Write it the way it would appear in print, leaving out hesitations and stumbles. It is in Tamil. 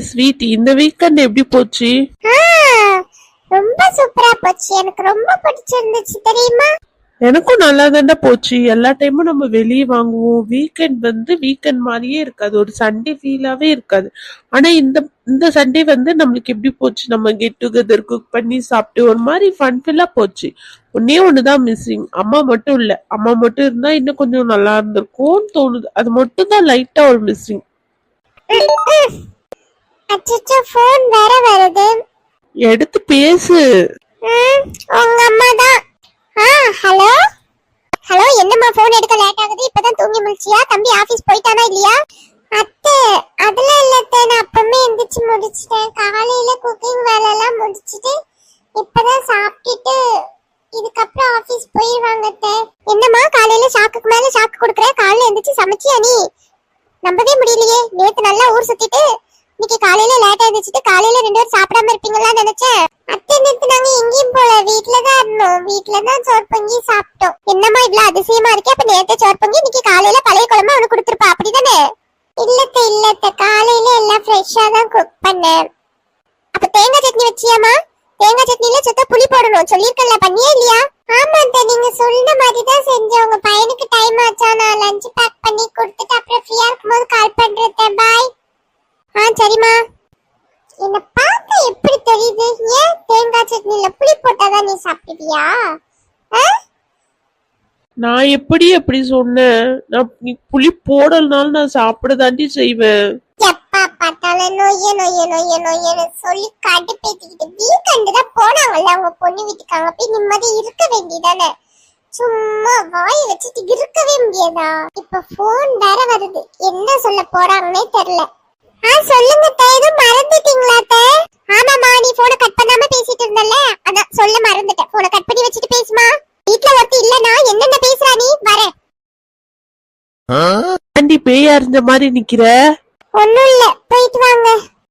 ஸ்வீட், இந்த வீக்கெண்ட் எப்படி போச்சு? ரொம்ப சூப்பரா போச்சு. எனக்கு ரொம்ப பிடிச்சிருந்துச்சு தெரியுமா? எனக்கும் நல்லா தாண்டா போச்சு. எல்லா டைமும் நம்ம வெளியே வாங்குவோம். வீக்கெண்ட் மாதிரியே இருக்காது, ஒரு சண்டே ஃபீலாவே இருக்காது. ஆனா இந்த சண்டே நம்மளுக்கு எப்படி போச்சு? நம்ம கெட் டுகெதர் குக் பண்ணி சாப்பிட்டு ஒரு மாதிரி ஃபன்ஃபில்லா போச்சு. ஒன்னே ஒண்ணுதான் மிஸ்ஸிங், அம்மா மட்டும் இல்ல. அம்மா மட்டும் இருந்தா இன்னும் கொஞ்சம் நல்லா இருந்திருக்கும்னு தோணுது. அது மட்டும் தான் லைட்டா ஒரு மிஸ்ஸிங். அச்சச்சோ, ஃபோன் வேற வருது. எடுத்து பேசு. உங்க அம்மா தான். ஹலோ ஹலோ, என்னம்மா ஃபோன் எடுக்க லேட் ஆகுது? இப்பதான் தூங்கி முழிச்சியா? தம்பி ஆபீஸ் போயிட்டானா இல்லையா? அத்தை, அதெல்லாம் இல்ல அத்தை, நான் அப்பமே எந்திரிச்சு முடிச்சிட்டேன். காலையில குக்கிங் வேலை எல்லாம் முடிச்சிட்டு இப்பதான் சாப்பிட்டுட்டு இதுக்கப்புறம் ஆபீஸ் போயிடுவாங்க அத்தை. என்னம்மா காலையில ஷாக்குக்கு மேல ஷாக்கு கொடுக்குற? காலையில எந்திரிச்சு சமைச்சியா நீ? நம்பவே முடியலையே. நேத்து நல்லா ஊர் சுத்திட்டு இன்னைக்கு காலையில லேட்டா எழுந்திரிச்சிட்டு காலையில 2 பேரும் சாப்பிடாம இருப்பீங்களான்னு நினைச்சேன். அத்தை, நேத்து நாங்க எங்கேயும் போல, வீட்டுலதான் இருந்தோம். வீட்டுலதான் சோறு பொங்கி சாப்பிட்டோம். என்னம்மா இவ்வளவு அதிசயமா இருக்கே? அப்ப நேத்து சோறு பொங்கி இன்னைக்கு காலையில பழைய குழம்பு அவனுக்கு கொடுத்துருப்பா, அப்படிதானே? இல்லத்த, காலையில எல்லாம் ஃப்ரெஷ்ஷா தான் குக் பண்ணேன். அப்ப தேங்காய் சட்னி வச்சியாமா? தேங்காய் சட்னில சுத்த புளி போடணும் சொல்லிருக்கல, பண்ணியே இல்லையா? ஆமா அத்தை, நீங்க சொன்ன மாதிரி தான் செஞ்சேன். உங்க பையனுக்கு டைம் ஆச்சா? நான் லஞ்ச் பேக் பண்ணி கொடுத்துட்டு அப்புறம் ஃப்ரீயா இருக்கும்போது கால் பண்றேன். பாய். சரிம்மா. என்ன பார்த்தா எப்படி தெரியுது? ஏன் தேங்காய் சட்னில புளி போட்டாதான் நீ சாப்பிடுவியா? நான் எப்படி சொன்னேன்? நீ புளி போடலனாலும் நான் சாப்பிடதாண்டி செய்வேன். எப்பா பார்த்தாலும் நொய்யன்னு சொல்லி கடுப்பேத்திக்கிட்டு வீக்கெண்டு தான் போனாங்கல்ல அவங்க பொண்ணு வீட்டுக்காங்க, போய் நிம்மதி இருக்க வேண்டியதானே? சும்மா வாய் வச்சுட்டு இருக்கவே முடியாதா? இப்ப போன் வேற வருது, என்ன சொல்ல போறாங்கன்னே தெரியல. சொல்லுங்க அத்தை, எதுவும் மறந்துட்டீங்களா அத்தை? ஆமாமா, நீ போனை கட் பண்ணாம பேசிட்டு இருந்தல்ல, அதான் சொல்ல மறந்துட்டேன். போனை கட் பண்ணி வச்சுட்டு பேசுமா. வீட்ல ஒருத்தி இல்லனா என்னென்ன பேசுறா நீ? வரேன். ஆண்டி பேயா இருந்த மாதிரி நிக்கிற. ஒண்ணும் இல்ல, போயிட்டு வாங்க.